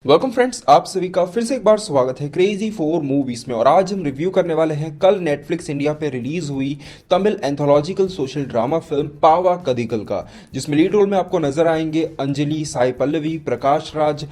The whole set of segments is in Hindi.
वेलकम फ्रेंड्स, आप सभी का फिर से एक बार स्वागत है क्रेजी फॉर मूवीज में। और आज हम रिव्यू करने वाले हैं कल नेटफ्लिक्स इंडिया पे रिलीज हुई तमिल एंथोलॉजिकल सोशल ड्रामा फिल्म पावा कदिकल का, जिसमें लीड रोल में आपको नजर आएंगे अंजलि, साई पल्लवी, प्रकाश राज,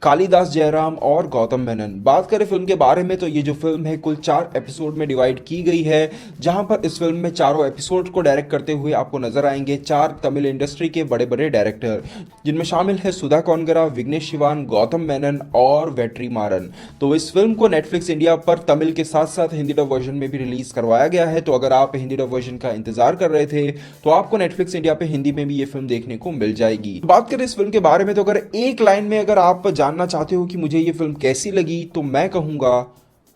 कालिदास जयराम और गौतम मेनन। बात करें फिल्म के बारे में तो ये जो फिल्म है कुल 4 एपिसोड में डिवाइड की गई है, जहां पर इस फिल्म में चारों एपिसोड को डायरेक्ट करते हुए आपको नजर आएंगे 4 तमिल इंडस्ट्री के बड़े बड़े डायरेक्टर, जिनमें शामिल है सुधा कोनगरा, विघ्नेश शिवान, गौतम मेनन और वेट्री मारन। तो इस फिल्म को नेटफ्लिक्स इंडिया पर तमिल के साथ साथ हिंदी डब वर्जन में भी रिलीज करवाया गया है। तो अगर आप हिंदी डब वर्जन का इंतजार कर रहे थे तो आपको नेटफ्लिक्स इंडिया पे हिंदी में भी ये फिल्म देखने को मिल जाएगी। बात करें इस फिल्म के बारे में तो अगर एक लाइन में अगर आप जानना चाहते हो कि मुझे ये फिल्म कैसी लगी तो मैं कहूंगा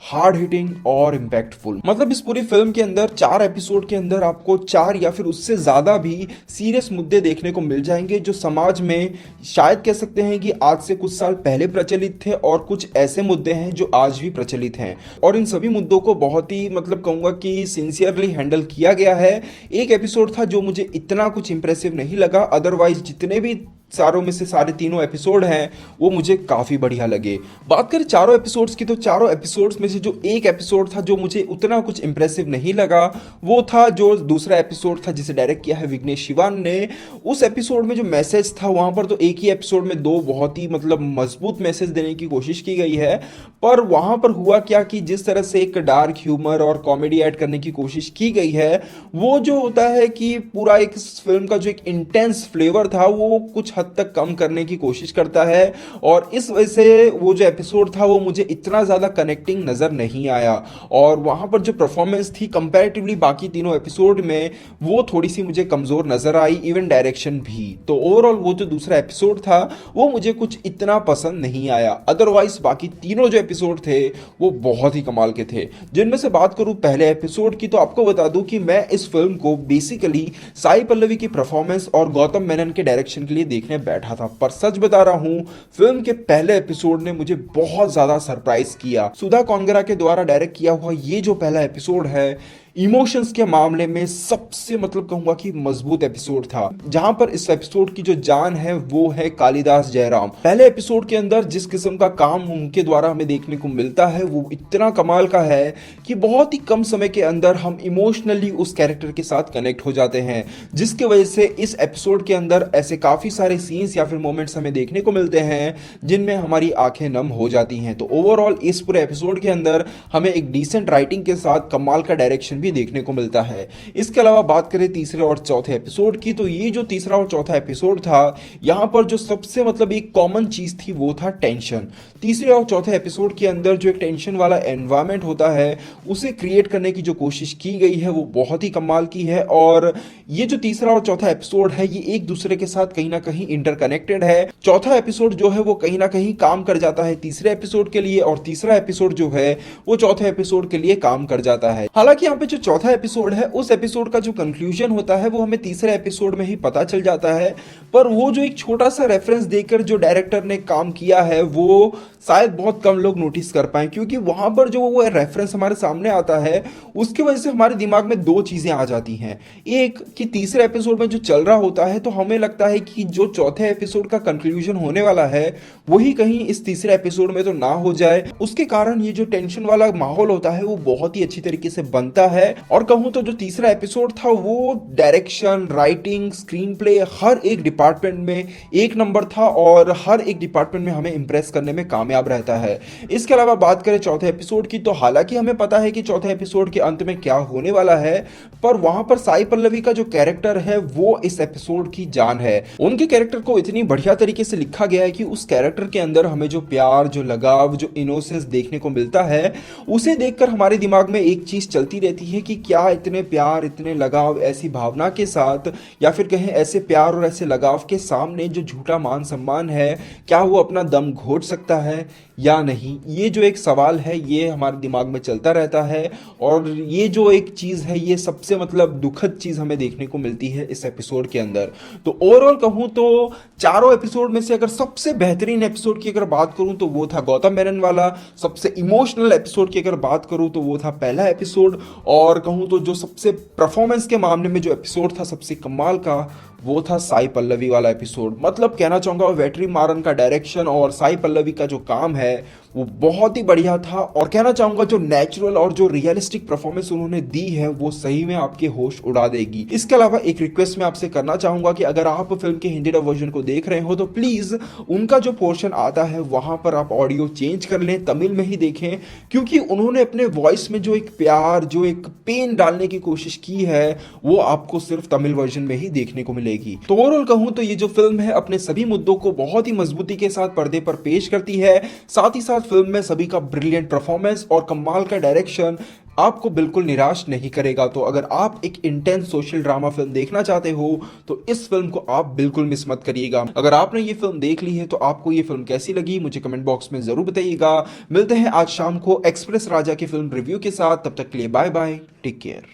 हार्ड हिटिंग और इम्पैक्टफुल। मतलब इस पूरी फिल्म के अंदर 4 एपिसोड के अंदर आपको 4 या फिर उससे ज्यादा भी सीरियस मुद्दे देखने को मिल जाएंगे, जो समाज में शायद कह सकते हैं कि आज से कुछ साल पहले प्रचलित थे, और कुछ ऐसे मुद्दे हैं जो आज भी प्रचलित हैं। और इन सभी मुद्दों को बहुत ही मतलब कहूंगा कि सिंसियरली हैंडल किया गया है। एक एपिसोड था जो मुझे इतना कुछ इंप्रेसिव नहीं लगा, अदरवाइज जितने भी चारों में से सारे तीनों एपिसोड हैं वो मुझे काफी बढ़िया लगे। बात करें चारों एपिसोड्स की तो चारों एपिसोड्स में से जो एक एपिसोड था जो मुझे उतना कुछ इंप्रेसिव नहीं लगा, वो था जो दूसरा एपिसोड था जिसे डायरेक्ट किया है विघ्नेश शिवान ने। उस एपिसोड में जो मैसेज था वहां पर तो एक ही एपिसोड में दो बहुत ही मतलब मजबूत मैसेज देने की कोशिश की गई है, पर वहां पर हुआ क्या कि जिस तरह से एक डार्क ह्यूमर और कॉमेडी ऐड करने की कोशिश की गई है, वो जो होता है कि पूरा एक फिल्म का जो एक इंटेंस फ्लेवर था वो कुछ हद तक कम करने की कोशिश करता है। और इस वजह से वो जो एपिसोड था वो मुझे इतना ज्यादा कनेक्टिंग नजर नहीं आया। और वहां पर जो परफॉर्मेंस थी कंपैरेटिवली बाकी तीनों एपिसोड में वो थोड़ी सी मुझे कमजोर नजर आई, इवन डायरेक्शन भी। तो ओवरऑल वो जो दूसरा एपिसोड था वो मुझे कुछ इतना पसंद नहीं आया। अदरवाइज बाकी तीनों जो एपिसोड थे वो बहुत ही कमाल के थे। जिनमें से बात करूं पहले एपिसोड की, तो आपको बता दूं कि मैं इस फिल्म को बेसिकली साई पल्लवी की परफॉर्मेंस और गौतम मेनन के डायरेक्शन के लिए देखने बैठा था। पर सच बता रहा हूं, फिल्म के पहले एपिसोड ने मुझे बहुत ज्यादा सरप्राइज किया। सुधा कोनगरा के द्वारा डायरेक्ट किया हुआ ये जो पहला एपिसोड है, इमोशंस के मामले में सबसे मतलब कहूंगा कि मजबूत एपिसोड था। जहां पर इस एपिसोड की जो जान है वो है कालिदास जयराम। पहले एपिसोड के अंदर जिस किस्म का काम उनके द्वारा हमें देखने को मिलता है वो इतना कमाल का है कि बहुत ही कम समय के अंदर हम इमोशनली उस कैरेक्टर के साथ कनेक्ट हो जाते हैं, जिसकी वजह से इस एपिसोड के अंदर ऐसे काफी सारे सीन्स या फिर मोमेंट्स हमें देखने को मिलते हैं जिनमें हमारी आंखें नम हो जाती हैं। तो ओवरऑल इस पूरे एपिसोड के अंदर हमें एक डिसेंट राइटिंग के साथ कमाल का डायरेक्शन भी देखने को मिलता है। इसके अलावा बात करें तीसरे और चौथे एपिसोड की, तो ये जो तीसरा और चौथा एपिसोड था, यहां पर जो सबसे मतलब एक कॉमन चीज थी वो था टेंशन। तीसरे और चौथे एपिसोड के अंदर जो एक टेंशन वाला एनवायरनमेंट होता है उसे क्रिएट करने की जो कोशिश की गई है वो बहुत ही कमाल की है। और ये जो तीसरा और चौथा एपिसोड है ये एक दूसरे के साथ कहीं ना कहीं इंटरकनेक्टेड है। चौथा एपिसोड जो है वो कहीं ना कहीं काम कर जाता है तीसरे एपिसोड के लिए, और तीसरा एपिसोड जो है वो चौथे एपिसोड के लिए काम कर जाता है। हालांकि यहाँ पे जो चौथा एपिसोड है उस एपिसोड का जो कंक्लूजन होता है वो हमें तीसरे एपिसोड में ही पता चल जाता है, पर वो जो एक छोटा सा रेफरेंस देकर जो डायरेक्टर ने काम किया है वो शायद बहुत कम लोग नोटिस कर पाए, क्योंकि वहां पर जो वो रेफरेंस हमारे सामने आता है उसकी वजह से हमारे दिमाग में दो चीजें आ जाती हैं। एक कि तीसरे एपिसोड में जो चल रहा होता है तो हमें लगता है कि जो चौथे एपिसोड का कंक्लूजन होने वाला है वही कहीं इस तीसरे एपिसोड में तो ना हो जाए। उसके कारण ये जो टेंशन वाला माहौल होता है वो बहुत ही अच्छी तरीके से बनता है। और कहूं तो जो तीसरा एपिसोड था वो डायरेक्शन, राइटिंग, स्क्रीन प्ले हर एक डिपार्टमेंट में एक नंबर था, और हर एक डिपार्टमेंट में हमें इंप्रेस करने में कामयाब रहता है। इसके अलावा बात करें चौथे एपिसोड की, तो हालांकि हमें पता है कि चौथे एपिसोड के अंत में क्या होने वाला है, पर वहां पर साई पल्लवी का जो कैरेक्टर है वो इस एपिसोड की जान है। उनके कैरेक्टर को इतनी बढ़िया तरीके से लिखा गया है कि उस कैरेक्टर के अंदर हमें जो प्यार, जो लगाव, जो इनोसेंस देखने को मिलता है उसे देखकर हमारे दिमाग में एक चीज चलती रहती है कि क्या इतने प्यार, इतने लगाव, ऐसी भावना के साथ या फिर कहें ऐसे प्यार और ऐसे लगाव के सामने जो झूठा मान सम्मान है, क्या वो अपना दम घोट सकता है या नहीं। ये जो एक सवाल है ये हमारे दिमाग में चलता रहता है, और ये जो एक चीज है ये सबसे मतलब दुखद चीज हमें देखने को मिलती है इस एपिसोड के अंदर। तो ओवरऑल कहूं तो चारों एपिसोड में से अगर सबसे बेहतरीन एपिसोड की अगर बात करूं तो वो था गौतम मेनन वाला। सबसे इमोशनल एपिसोड की अगर बात करूं तो वो था पहला एपिसोड। और कहूं तो जो सबसे परफॉर्मेंस के मामले में जो एपिसोड था सबसे कमाल का वो था साई पल्लवी वाला एपिसोड। मतलब कहना चाहूंगा वेटरी मारन का डायरेक्शन और साई पल्लवी का जो काम है वो बहुत ही बढ़िया था, और कहना चाहूंगा जो नेचुरल और जो रियलिस्टिक परफॉर्मेंस उन्होंने दी है वो सही में आपके होश उड़ा देगी। इसके अलावा एक रिक्वेस्ट मैं आपसे करना चाहूंगा कि अगर आप फिल्म के हिंदी डब वर्जन को देख रहे हो तो प्लीज उनका जो पोर्शन आता है वहां पर आप ऑडियो चेंज कर लें, तमिल में ही देखें, क्योंकि उन्होंने अपने वॉइस में जो एक प्यार, जो एक पेन डालने की कोशिश की है वो आपको सिर्फ तमिल वर्जन में ही देखने को मिलेगी। तो ओवरऑल कहूं तो ये जो फिल्म है अपने सभी मुद्दों को बहुत ही मजबूती के साथ पर्दे पर पेश करती है। साथ ही साथ फिल्म में सभी का ब्रिलियंट परफॉर्मेंस और कमाल का डायरेक्शन आपको बिल्कुल निराश नहीं करेगा। तो अगर आप एक इंटेंस सोशल ड्रामा फिल्म देखना चाहते हो तो इस फिल्म को आप बिल्कुल मिस मत करिएगा। अगर आपने ये फिल्म देख ली है तो आपको ये फिल्म कैसी लगी मुझे कमेंट बॉक्स में जरूर बताइएगा। मिलते हैं आज शाम को एक्सप्रेस राजा की फिल्म रिव्यू के साथ, तब तक के लिए बाय बाय, टेक केयर।